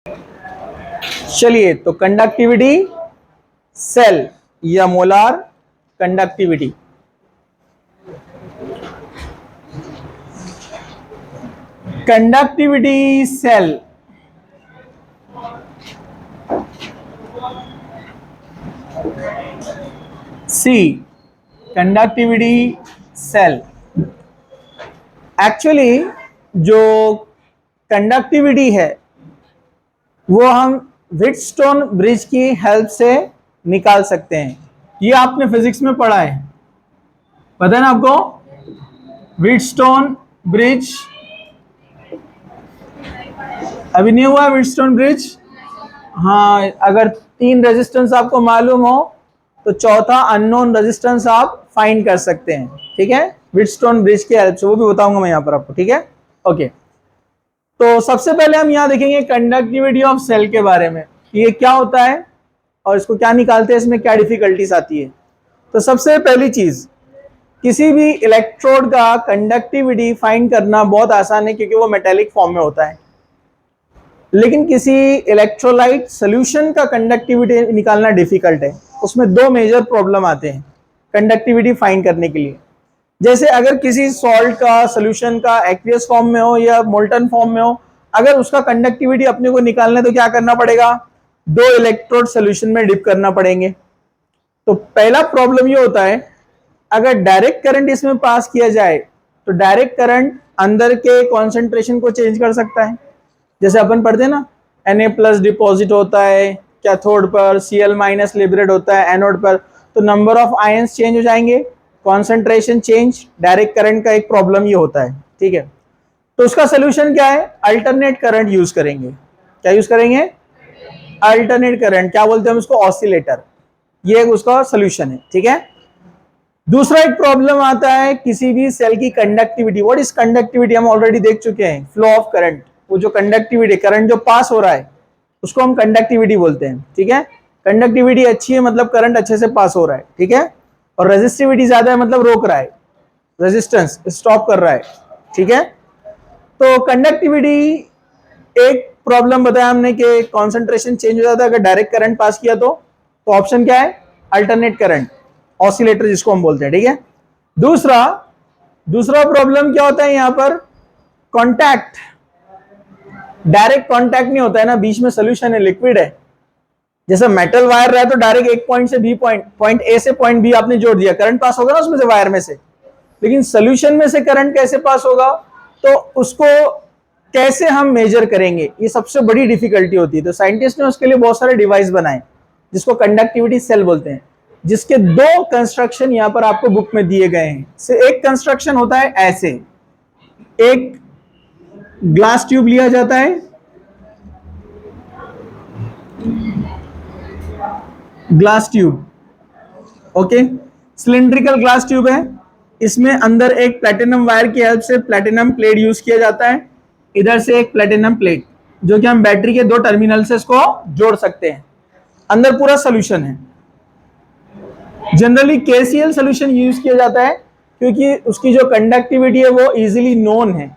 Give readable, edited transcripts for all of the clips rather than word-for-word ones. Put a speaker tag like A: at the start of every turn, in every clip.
A: चलिए, तो conductivity cell या मोलार कंडक्टिविटी। कंडक्टिविटी सेल सी, कंडक्टिविटी सेल। एक्चुअली जो कंडक्टिविटी है वो हम व्हीटस्टोन ब्रिज की हेल्प से निकाल सकते हैं। ये आपने फिजिक्स में पढ़ा है, पता है ना आपको? व्हीटस्टोन ब्रिज अभी नहीं हुआ व्हीटस्टोन ब्रिज। हाँ, अगर 3 रेजिस्टेंस आपको मालूम हो तो चौथा अननोन रेजिस्टेंस आप फाइंड कर सकते हैं, ठीक है, व्हीटस्टोन ब्रिज की हेल्प से। वो भी बताऊंगा मैं यहाँ पर आपको, ठीक है, ओके। तो सबसे पहले हम यहाँ देखेंगे कंडक्टिविटी ऑफ सेल के बारे में, ये क्या होता है और इसको क्या निकालते हैं, इसमें क्या डिफिकल्टीज आती है। तो सबसे पहली चीज, किसी भी इलेक्ट्रोड का कंडक्टिविटी फाइंड करना बहुत आसान है क्योंकि वो मेटेलिक फॉर्म में होता है। लेकिन किसी इलेक्ट्रोलाइट सॉल्यूशन का कंडक्टिविटी निकालना डिफिकल्ट है। उसमें 2 मेजर प्रॉब्लम आते हैं कंडक्टिविटी फाइंड करने के लिए। जैसे अगर किसी सॉल्ट का सॉल्यूशन का एक्वियस फॉर्म में हो या मोल्टन फॉर्म में हो, अगर उसका कंडक्टिविटी अपने को निकालना है तो क्या करना पड़ेगा? 2 इलेक्ट्रोड सॉल्यूशन में डिप करना पड़ेंगे। तो पहला प्रॉब्लम ये होता है, अगर डायरेक्ट करंट इसमें पास किया जाए तो डायरेक्ट करंट अंदर के कॉन्सेंट्रेशन को चेंज कर सकता है। जैसे अपन पढ़ते हैं ना, Na+ डिपॉजिट होता है कैथोड पर, Cl- लिबरेट होता है एनोड पर, तो नंबर ऑफ आयंस चेंज हो जाएंगे, कॉन्सेंट्रेशन चेंज। डायरेक्ट करंट का एक प्रॉब्लम ये होता है, ठीक है। तो उसका सोल्यूशन क्या है? अल्टरनेट करंट यूज करेंगे। क्या यूज करेंगे? Alternate current. क्या बोलते हैं हम उसको? ऑसिलेटर। ये उसका सोल्यूशन है, ठीक है। दूसरा एक प्रॉब्लम आता है किसी भी सेल की कंडक्टिविटी। What is conductivity? हम ऑलरेडी देख चुके हैं, फ्लो ऑफ करंट। वो जो कंडक्टिविटी, करंट जो पास हो रहा है उसको हम कंडक्टिविटी बोलते हैं, ठीक है। कंडक्टिविटी अच्छी है मतलब करंट अच्छे से पास हो रहा है, ठीक है। और रेजिस्टिविटी ज्यादा है मतलब रोक रहा है, रेजिस्टेंस स्टॉप कर रहा है, ठीक है। तो कंडक्टिविटी एक प्रॉब्लम बताया हमने कि कॉन्सेंट्रेशन चेंज हो जाता है अगर डायरेक्ट करंट पास किया तो ऑप्शन क्या है? अल्टरनेट करंट, ऑसिलेटर जिसको हम बोलते हैं, ठीक है। दूसरा प्रॉब्लम क्या होता है यहां पर? कॉन्टैक्ट। डायरेक्ट कॉन्टैक्ट नहीं होता है ना, बीच में सोल्यूशन है, लिक्विड है। जैसे मेटल वायर रहा है तो डायरेक्ट एक पॉइंट से बी पॉइंट ए से पॉइंट बी आपने जोड़ दिया, करंट पास होगा ना उसमें से, वायर में से। लेकिन सोल्यूशन में से करंट कैसे पास होगा, तो उसको कैसे हम मेजर करेंगे, ये सबसे बड़ी डिफिकल्टी होती है। तो साइंटिस्ट ने उसके लिए बहुत सारे डिवाइस बनाए जिसको कंडक्टिविटी सेल बोलते हैं, जिसके 2 कंस्ट्रक्शन यहां पर आपको बुक में दिए गए हैं। से एक कंस्ट्रक्शन होता है ऐसे, एक ग्लास ट्यूब लिया जाता है, glass tube, okay, cylindrical glass tube है। इसमें अंदर एक प्लैटिनम वायर की हेल्प से प्लैटिनम प्लेट यूज किया जाता है। इधर से एक प्लैटिनम प्लेट जो कि हम बैटरी के 2 टर्मिनल से इसको जोड़ सकते हैं। अंदर पूरा सोल्यूशन है। जनरली KCl सोल्यूशन यूज किया जाता है क्योंकि उसकी जो कंडक्टिविटी है वो इजीली नोन है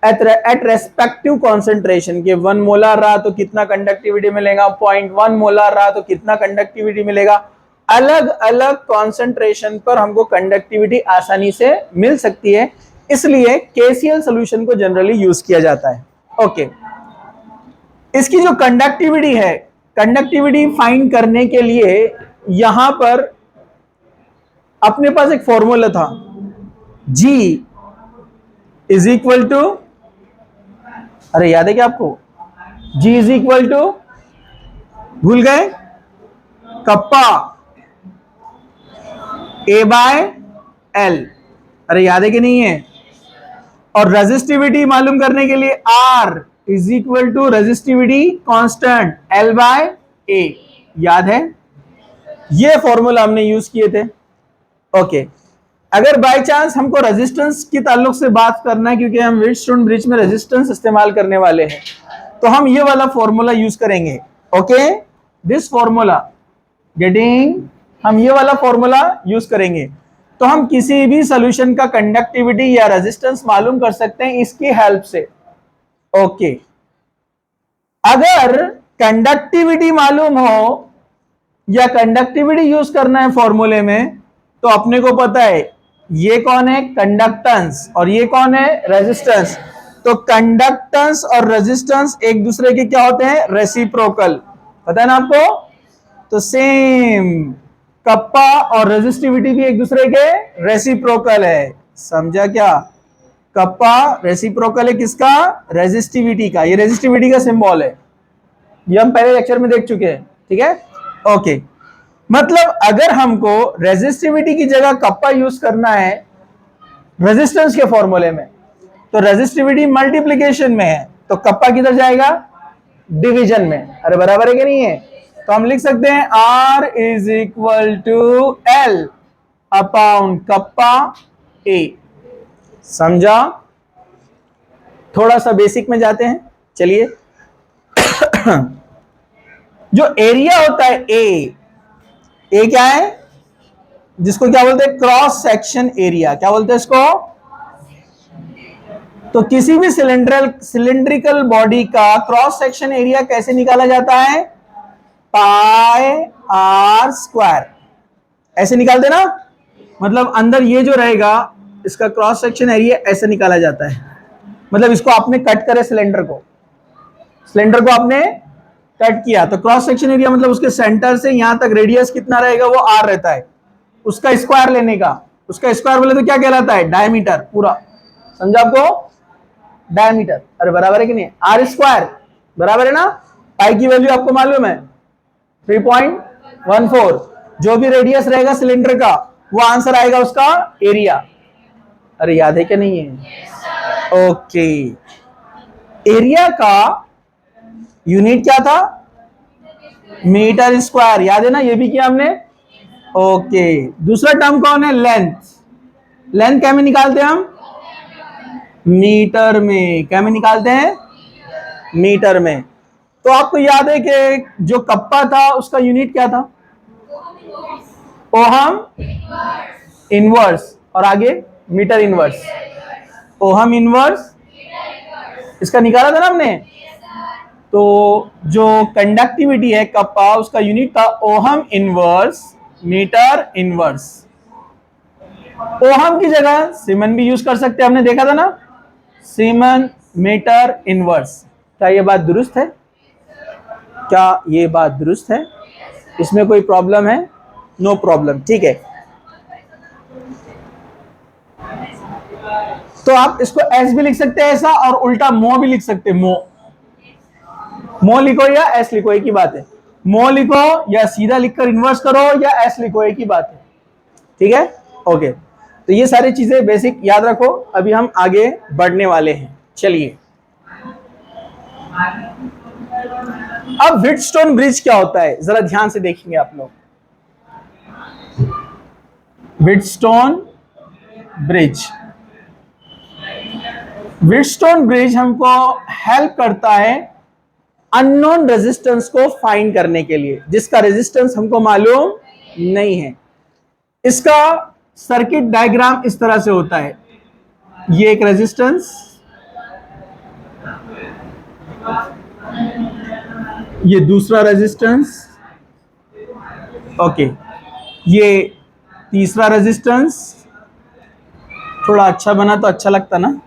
A: एट रेस्पेक्टिव कॉन्सेंट्रेशन के। 1 मोलार रहा तो कितना कंडक्टिविटी मिलेगा, 0.1 मोलार रहा तो कितना कंडक्टिविटी मिलेगा। अलग अलग कॉन्सेंट्रेशन पर हमको कंडक्टिविटी आसानी से मिल सकती है, इसलिए KCl सॉल्यूशन को जनरली यूज किया जाता है, ओके। इसकी जो कंडक्टिविटी है, कंडक्टिविटी फाइंड करने के लिए यहां पर अपने पास एक फॉर्मूला था, G इज इक्वल टू, अरे याद है क्या आपको? G इज इक्वल टू, भूल गए? Kappa A/L। अरे याद है कि नहीं है? और रेजिस्टिविटी मालूम करने के लिए R is equal to resistivity constant L/A। याद है? ये फॉर्मूला हमने यूज किए थे, ओके। अगर बाय चांस हमको रेजिस्टेंस की ताल्लुक से बात करना है, क्योंकि हम व्हीटस्टोन ब्रिज में रेजिस्टेंस इस्तेमाल करने वाले हैं, तो हम ये वाला फॉर्मूला यूज करेंगे, ओके। दिस फॉर्मूला गेटिंग, हम ये वाला फॉर्मूला यूज करेंगे। तो हम किसी भी सॉल्यूशन का कंडक्टिविटी या रेजिस्टेंस मालूम कर सकते हैं इसकी हेल्प से, ओके। अगर कंडक्टिविटी मालूम हो या कंडक्टिविटी यूज करना है फॉर्मूले में, तो अपने को पता है ये कौन है, कंडक्टेंस, और ये कौन है, रेजिस्टेंस। तो कंडक्टेंस और रेजिस्टेंस एक दूसरे के क्या होते हैं, रेसिप्रोकल, पता है ना आपको। तो सेम कप्पा और रेजिस्टिविटी भी एक दूसरे के रेसिप्रोकल है, समझा क्या। कप्पा रेसिप्रोकल है किसका, रेजिस्टिविटी का। ये रेजिस्टिविटी का सिंबल है, ये हम पहले लेक्चर में देख चुके हैं, ठीक है। ओके, मतलब अगर हमको रेजिस्टिविटी की जगह कप्पा यूज करना है रेजिस्टेंस के फॉर्मूले में, तो रेजिस्टिविटी मल्टीप्लिकेशन में है, तो कप्पा किधर जाएगा, डिवीजन में। अरे बराबर है कि नहीं है। तो हम लिख सकते हैं R is equal to L upon kappa A, समझा। थोड़ा सा बेसिक में जाते हैं, चलिए। जो एरिया होता है ए क्या है, जिसको क्या बोलते हैं, क्रॉस सेक्शन एरिया। क्या बोलते हैं इसको। तो किसी भी सिलेंड्रिकल बॉडी का क्रॉस सेक्शन एरिया कैसे निकाला जाता है, पाई आर स्क्वायर, ऐसे निकालते ना। मतलब अंदर ये जो रहेगा इसका क्रॉस सेक्शन एरिया ऐसे निकाला जाता है। मतलब इसको आपने कट करे, सिलेंडर को आपने कट किया, तो क्रॉस सेक्शन एरिया मतलब उसके सेंटर से यहां तक रेडियस कितना रहेगा, वो आर रहता है। उसका स्क्वायर लेने का, उसका स्क्वायर बोले तो क्या कहलाता है, डायमीटर पूरा, समझा आपको, डायमीटर। अरे बराबर है कि नहीं, आर स्क्वायर बराबर है ना। पाई की वैल्यू आपको मालूम है 3.14, जो भी रेडियस रहेगा सिलेंडर का वो आंसर आएगा उसका एरिया। अरे याद है क्या नहीं है। ओके, एरिया का यूनिट क्या था, मीटर स्क्वायर, याद है ना, ये भी किया हमने। ओके, दूसरा टर्म कौन है, लेंथ क्या में निकालते हैं हम, मीटर में। क्या में निकालते हैं, मीटर में। तो आपको याद है कि जो कप्पा था उसका यूनिट क्या था, ओहम इनवर्स, और आगे मीटर इनवर्स, ओहम इनवर्स, इसका निकाला था ना हमने। तो जो कंडक्टिविटी है कप्पा, उसका यूनिट था ohm inverse metre inverse. Ohm की जगह सीमेन भी यूज कर सकते हैं, हमने देखा था ना, सीमेन मीटर इनवर्स। क्या ये बात दुरुस्त है, क्या ये बात दुरुस्त है, इसमें कोई प्रॉब्लम है, नो प्रॉब्लम, ठीक है। तो आप इसको एस भी लिख सकते हैं ऐसा, और उल्टा मो भी लिख सकते हैं, मो लिखो या एस लिखो, एक ही बात है। मो लिखो या सीधा लिखकर इन्वर्स करो या एस लिखो, एक ही बात है, ठीक है। ओके, तो ये सारी चीजें बेसिक याद रखो। अभी हम आगे बढ़ने वाले हैं, चलिए। अब व्हीटस्टोन ब्रिज क्या होता है, जरा ध्यान से देखेंगे आप लोग। व्हीटस्टोन ब्रिज, व्हीटस्टोन ब्रिज हमको हेल्प करता है अननोन रेजिस्टेंस को फाइंड करने के लिए, जिसका रेजिस्टेंस हमको मालूम नहीं है। इसका सर्किट डायग्राम इस तरह से होता है, ये एक रेजिस्टेंस, ये दूसरा रेजिस्टेंस, ओके, ये तीसरा रेजिस्टेंस। थोड़ा अच्छा बना तो अच्छा लगता ना।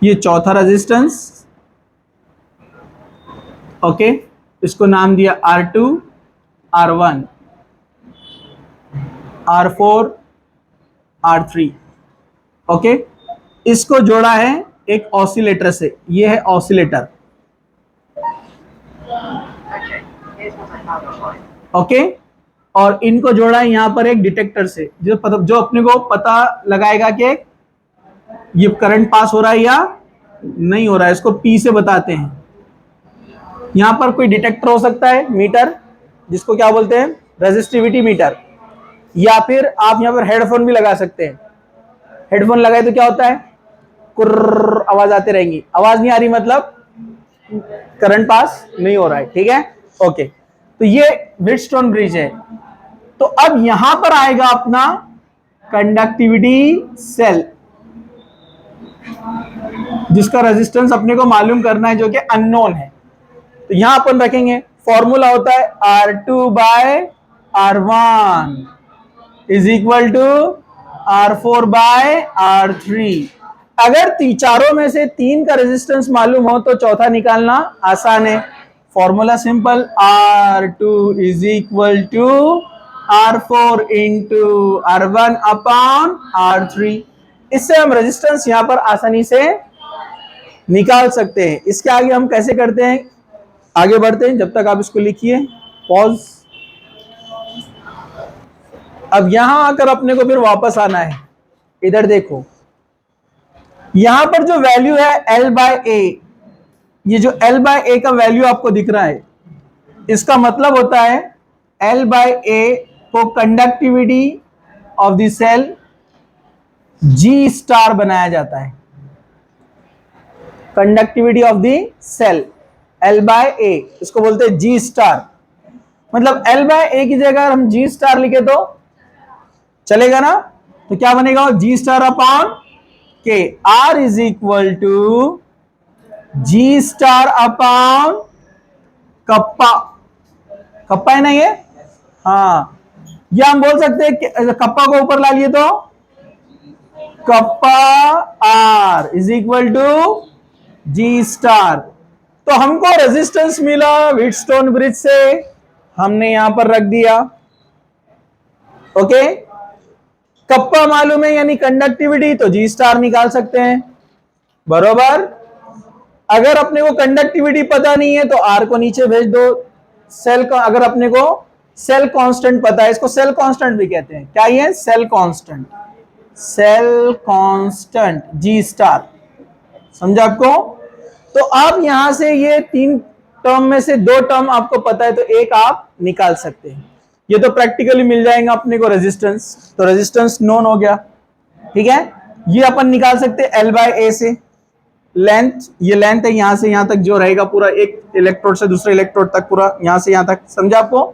A: ये चौथा रेजिस्टेंस, ओके, इसको नाम दिया R2, R1, R4, R3, okay. इसको जोड़ा है एक ऑसिलेटर से, ये है ऑसिलेटर, ओके। और इनको जोड़ा है यहां पर एक डिटेक्टर से, जो अपने को पता लगाएगा कि ये करंट पास हो रहा है या नहीं हो रहा है, इसको P से बताते हैं। यहां पर कोई डिटेक्टर हो सकता है, मीटर, जिसको क्या बोलते हैं, रेजिस्टिविटी मीटर, या फिर आप यहां पर हेडफोन भी लगा सकते हैं। हेडफोन लगाए तो क्या होता है, कुर्र आवाज आती रहेंगी, आवाज नहीं आ रही मतलब करंट पास नहीं हो रहा है, ठीक है। ओके, तो ये व्हीटस्टोन ब्रिज है। तो अब यहां पर आएगा अपना कंडक्टिविटी सेल, जिसका रेजिस्टेंस अपने को मालूम करना है, जो कि अननोन है। तो यहां अपन रखेंगे, फॉर्मूला होता है R2 by R1 is equal to R4 by R3। अगर चारों में से 3 का रेजिस्टेंस मालूम हो तो चौथा निकालना आसान है। Formula simple, R2 is equal to R4 into R1 upon R3। इससे हम रेजिस्टेंस यहां पर आसानी से निकाल सकते हैं। इसके आगे हम कैसे करते हैं, आगे बढ़ते हैं, जब तक आप इसको लिखिए, पॉज। अब यहां आकर अपने को फिर वापस आना है। इधर देखो, यहां पर जो वैल्यू है L बाय ए, ये जो L बाय ए का वैल्यू आपको दिख रहा है, इसका मतलब होता है L बाय ए को conductivity of the cell G star बनाया जाता है। Conductivity of the cell L by a, इसको बोलते हैं G स्टार। मतलब L बाय ए की जगह हम G स्टार लिखे तो चलेगा ना? तो क्या बनेगा, G star upon k. R is equal to G star upon kappa. Kappa है ना ये? हाँ, या हम बोल सकते हैं कप्पा को ऊपर ला लिए तो kappa R is equal to G star. तो हमको रेजिस्टेंस मिला व्हीटस्टोन ब्रिज से, हमने यहां पर रख दिया। ओके, कप्पा मालूम है यानी कंडक्टिविटी, तो G स्टार निकाल सकते हैं, बरोबर। अगर अपने को कंडक्टिविटी पता नहीं है तो R को नीचे भेज दो। सेल का अगर अपने को सेल कांस्टेंट पता है, इसको सेल कांस्टेंट भी कहते हैं। क्या ये? Cell constant. Cell constant G star, समझा आपको? तो आप यहां से ये 3 टर्म में से 2 टर्म आपको पता है तो एक आप निकाल सकते हैं। ये तो प्रैक्टिकली मिल जाएगा अपने को रेजिस्टेंस, तो रेजिस्टेंस नोन हो गया, ठीक है। ये अपन निकाल सकते हैं L बाय ए से। लेंथ, ये लेंथ है यहां से यहां तक जो रहेगा पूरा, एक इलेक्ट्रोड से दूसरे इलेक्ट्रोड तक पूरा, यहां से यहां तक, समझा आपको?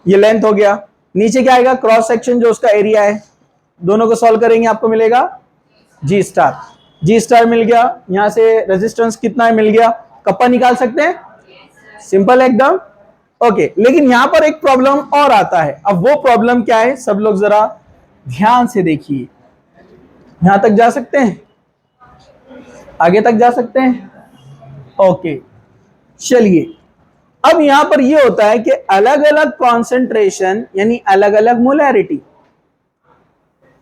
A: ये लेंथ हो गया। नीचे क्या आएगा, क्रॉस सेक्शन जो उसका एरिया है। दोनों को सॉल्व करेंगे, आपको मिलेगा G स्टार। G स्टार मिल गया, यहां से रेजिस्टेंस कितना है मिल गया। कप्पा निकाल सकते हैं, सिंपल एकदम। ओके, लेकिन यहां पर एक प्रॉब्लम और आता है। अब वो प्रॉब्लम क्या है, सब लोग जरा ध्यान से देखिए। यहां तक जा सकते हैं, आगे तक जा सकते हैं? ओके, चलिए। अब यहां पर ये होता है कि अलग अलग कॉन्सेंट्रेशन यानी अलग अलग मोलैरिटी,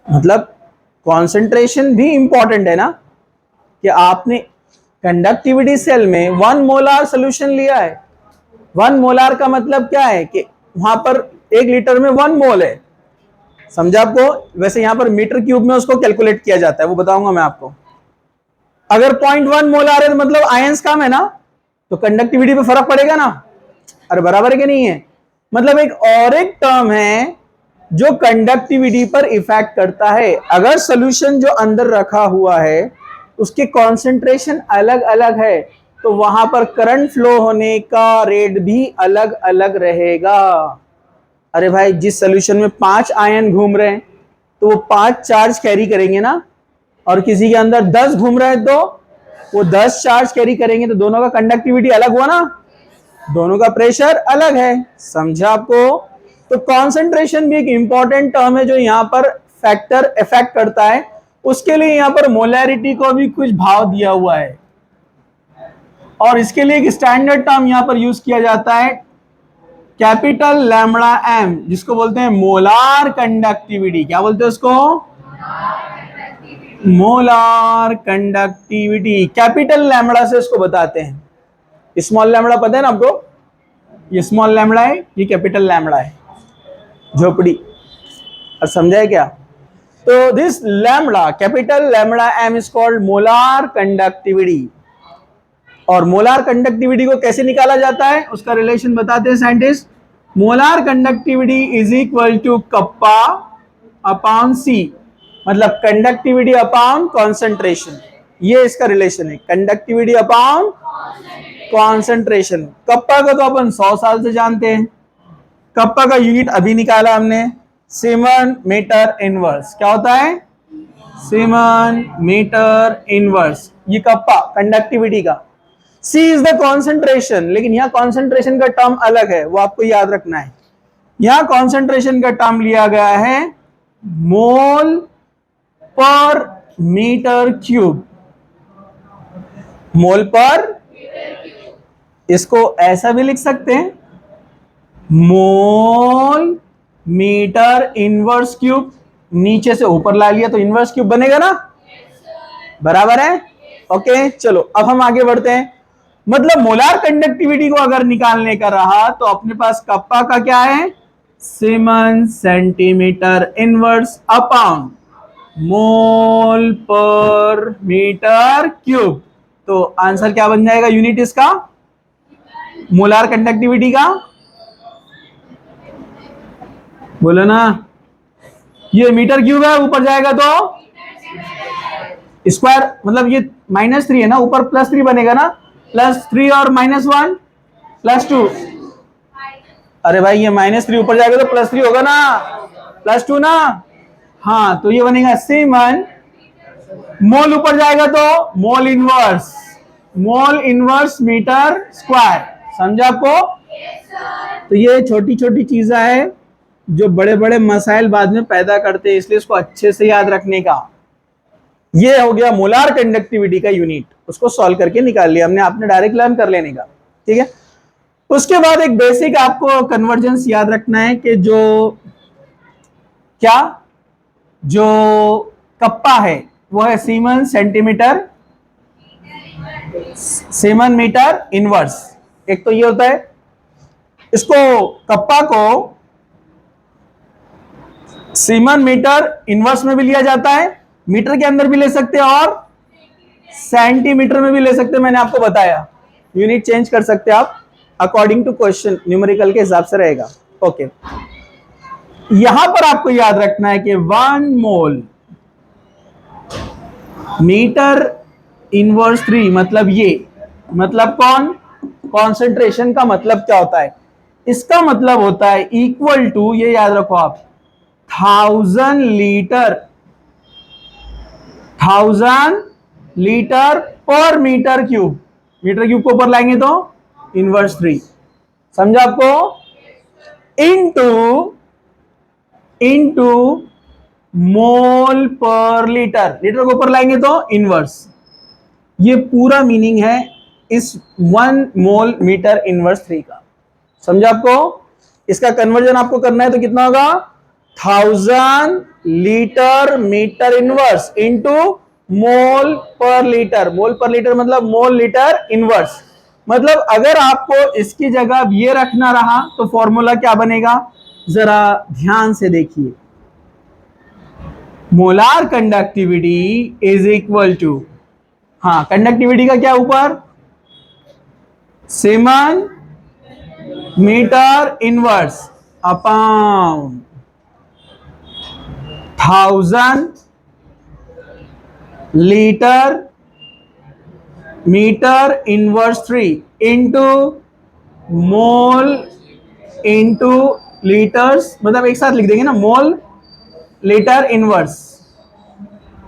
A: मतलब कॉन्सेंट्रेशन भी इंपॉर्टेंट है ना, कि आपने कंडक्टिविटी सेल में 1 मोलार सोल्यूशन लिया है। 1 मोलार का मतलब क्या है कि वहां पर 1 लीटर में 1 मोल है, समझा आपको? वैसे यहां पर मीटर क्यूब में उसको कैलकुलेट किया जाता है, वो बताऊंगा मैं आपको। अगर 0.1 मोलार है तो मतलब आयंस कम है ना, तो कंडक्टिविटी पे फर्क पड़ेगा ना। अरे बराबर है कि नहीं है? मतलब एक और एक टर्म है जो कंडक्टिविटी पर इफेक्ट करता है। अगर सॉल्यूशन जो अंदर रखा हुआ है उसके कॉन्सेंट्रेशन अलग अलग है तो वहां पर करंट फ्लो होने का रेट भी अलग अलग रहेगा। अरे भाई, जिस सॉल्यूशन में 5 आयन घूम रहे हैं तो वो 5 चार्ज कैरी करेंगे ना, और किसी के अंदर 10 घूम रहे हैं तो वो 10 चार्ज कैरी करेंगे, तो दोनों का कंडक्टिविटी अलग हुआ ना, दोनों का प्रेशर अलग है, समझा आपको? तो कॉन्सेंट्रेशन भी एक इंपॉर्टेंट टर्म है जो यहां पर फैक्टर इफेक्ट करता है। उसके लिए यहां पर मोलैरिटी को भी कुछ भाव दिया हुआ है, और इसके लिए एक स्टैंडर्ड टर्म यहां पर यूज किया जाता है, कैपिटल लैम्बडा एम, जिसको बोलते हैं मोलार कंडक्टिविटी। क्या बोलते हैं उसको? Molar conductivity. कैपिटल लैम्बडा से उसको बताते हैं। स्मॉल लैम्बडा पता है ना आपको? ये स्मॉल लैम्बडा है, ये कैपिटल लैम्बडा है, झोपड़ी। और समझा है क्या? तो this lambda, capital lambda m is called molar conductivity. और मोलार कंडक्टिविटी को कैसे निकाला जाता है उसका रिलेशन बताते हैं scientist. Molar conductivity is equal to kappa upon c, मतलब कंडक्टिविटी अपॉन कॉन्सेंट्रेशन। ये इसका रिलेशन है, कंडक्टिविटी अपॉन कॉन्सेंट्रेशन। कप्पा को तो अपन 100 साल से जानते हैं। कप्पा का यूनिट अभी निकाला हमने, सीमेन मीटर इनवर्स। क्या होता है? सीमेन मीटर इनवर्स। ये कप्पा कंडक्टिविटी का। C इज द कॉन्सेंट्रेशन, लेकिन यहाँ कॉन्सेंट्रेशन का टर्म अलग है, वो आपको याद रखना है। यहाँ कॉन्सेंट्रेशन का टर्म लिया गया है मोल पर मीटर क्यूब, मोल पर, इसको ऐसा भी लिख सकते हैं मोल मीटर इनवर्स क्यूब, नीचे से ऊपर ला लिया तो इनवर्स क्यूब बनेगा ना, बराबर है। ओके चलो अब हम आगे बढ़ते हैं। मतलब मोलार कंडक्टिविटी को अगर निकालने का रहा तो अपने पास कप्पा का क्या है, siemens centimetre inverse upon mole पर मीटर क्यूब। तो आंसर क्या बन जाएगा यूनिट इसका, मोलार कंडक्टिविटी का, बोलो ना। ये मीटर क्यूब है, ऊपर जाएगा तो स्क्वायर, मतलब ये -3 है ना, ऊपर +3 बनेगा ना, +3 और -1 +2। अरे भाई ये -3 ऊपर जाएगा तो +3 होगा ना, +2 ना। हाँ तो ये बनेगा सीमन, मोल ऊपर जाएगा तो मोल इनवर्स मीटर स्क्वायर। समझा आपको? तो ये छोटी छोटी चीजें हैं जो बड़े बड़े मसाइल बाद में पैदा करते हैं, इसलिए इसको अच्छे से याद रखने का। ये हो गया मोलार कंडक्टिविटी का यूनिट, उसको सॉल्व करके निकाल लिया हमने, आपने डायरेक्ट लर्न कर लेने का, ठीक है। उसके बाद एक बेसिक आपको कन्वर्जेंस याद रखना है कि जो कप्पा है वो है सीमन मीटर इनवर्स। एक तो ये होता है, इसको कप्पा को सीमन मीटर इनवर्स में भी लिया जाता है, मीटर के अंदर भी ले सकते हैं और सेंटीमीटर में भी ले सकते हैं। मैंने आपको बताया यूनिट चेंज कर सकते हैं आप अकॉर्डिंग टू क्वेश्चन, न्यूमेरिकल के हिसाब से रहेगा। ओके यहां पर आपको याद रखना है कि 1 मोल मीटर इनवर्स 3, मतलब ये, मतलब कौन, कॉन्सेंट्रेशन का मतलब क्या होता है, इसका मतलब होता है इक्वल टू, ये याद रखो आप, 1000 लीटर पर मीटर क्यूब। मीटर क्यूब को ऊपर लाएंगे तो इनवर्स 3, समझा आपको, इनटू मोल पर लीटर, लीटर को ऊपर लाएंगे तो इनवर्स। ये पूरा मीनिंग है इस 1 मोल मीटर इनवर्स 3 का, समझा आपको। इसका कन्वर्जन आपको करना है तो कितना होगा, 1000 litre metre inverse into mole per litre. मोल पर लीटर मतलब मोल लीटर इनवर्स। मतलब अगर आपको इसकी जगह ये रखना रहा तो फॉर्मूला क्या बनेगा, जरा ध्यान से देखिए। Molar conductivity is equal to, हाँ कंडक्टिविटी का क्या ऊपर, siemens metre inverse upon 1000 litre metre inverse 3 into mole into litres, मतलब एक साथ लिख देंगे ना, मोल लीटर इनवर्स,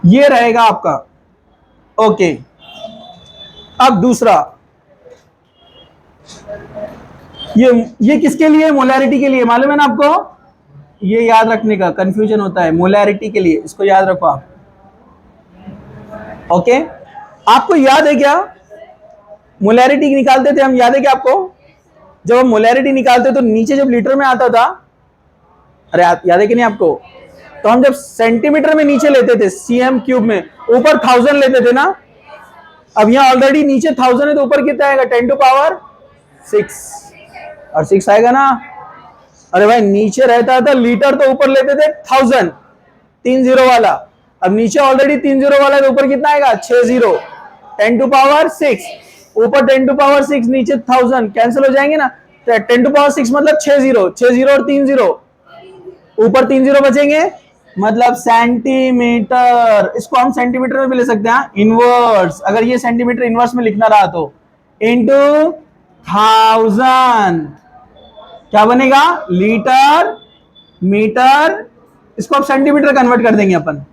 A: ये रहेगा आपका। ओके अब दूसरा, ये किसके लिए, मोलैरिटी के लिए, मालूम है ना आपको, ये याद रखने का, कंफ्यूजन होता है मोलैरिटी के लिए, इसको याद रखो आप। ओके आपको याद है क्या मोलैरिटी निकालते थे हम, याद है क्या आपको, जब हम मोलैरिटी निकालते तो नीचे जब लीटर में आता था, अरे याद है कि नहीं आपको, तो हम जब सेंटीमीटर में नीचे लेते थे सीएम क्यूब में, ऊपर 1000 लेते थे ना। अब यहाँ ऑलरेडी नीचे 1000 है तो ऊपर कितना आएगा, 10 टू पावर 6 और 6 आएगा ना। अरे भाई नीचे रहता था लीटर तो ऊपर लेते थे 1000, 30 वाला, अब नीचे ऑलरेडी 30 वाला है तो ऊपर कितना आएगा, 60, 10 टू पावर 6, ऊपर 10 टू पावर 6, नीचे 1000, कैंसिल हो जाएंगे ना, 10 टू पावर 6 मतलब 60 और 30, ऊपर 30 बचेंगे, मतलब सेंटीमीटर। इसको हम सेंटीमीटर में भी ले सकते हैं, इनवर्स, अगर ये सेंटीमीटर इनवर्स में लिखना रहा तो इंटू 1000 क्या बनेगा, लीटर मीटर, इसको अब सेंटीमीटर कन्वर्ट कर देंगे अपन,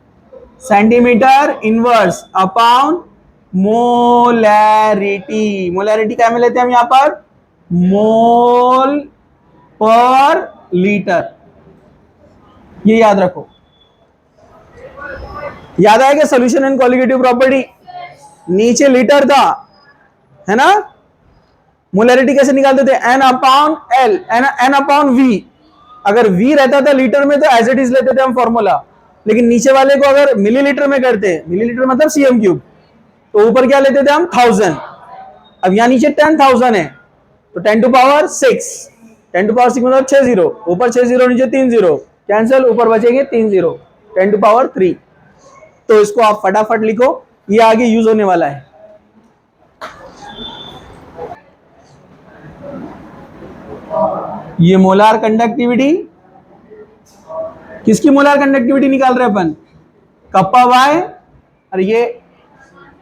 A: centimetre inverse upon molarity. Molarity क्या में लेते हैं हम यहां पर? मोल पर लीटर। ये याद रखो। याद आएगा सोल्यूशन एंड कॉलिगेटिव प्रॉपर्टी? नीचे लीटर था, है ना? मोलैरिटी कैसे निकालते थे? N upon l, n upon v. अगर वी रहता था लीटर में तो एज इट इज लेते थे हम फॉर्मूला, लेकिन नीचे वाले को अगर मिलीलीटर में करते, मिलीलीटर मतलब सीएम क्यूब, तो ऊपर क्या लेते थे हम? 1000। अब यहां नीचे 10,000 है तो 10 टू पावर 6, 10 टू पावर 6 मतलब 6 जीरो, ऊपर 6 जीरो नीचे 3 जीरो, कैंसिल, ऊपर बचेंगे 3 जीरो, 10 टू पावर 3। तो इसको आप फटाफट लिखो, ये आगे यूज होने वाला है। ये मोलार कंडक्टिविटी, किसकी मोलार कंडक्टिविटी निकाल रहे अपन? कप्पा वाई, और ये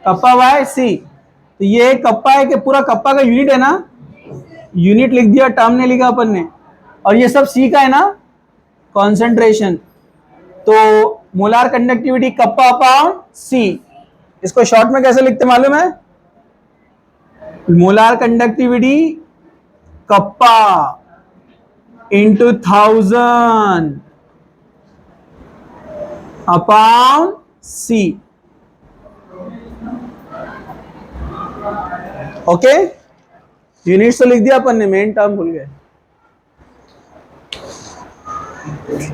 A: कप्पा वाई सी। तो ये कप्पा है कि पूरा कप्पा का यूनिट है ना, यूनिट लिख दिया, टर्म नहीं लिखा अपन ने। और ये सब सी का है ना, कॉन्सेंट्रेशन। तो molar conductivity kappa upon c. इसको शॉर्ट में कैसे लिखते मालूम है? Molar conductivity kappa into 1000 upon c. Okay, units तो लिख दिया अपन ने, मेन टर्म भूल गए।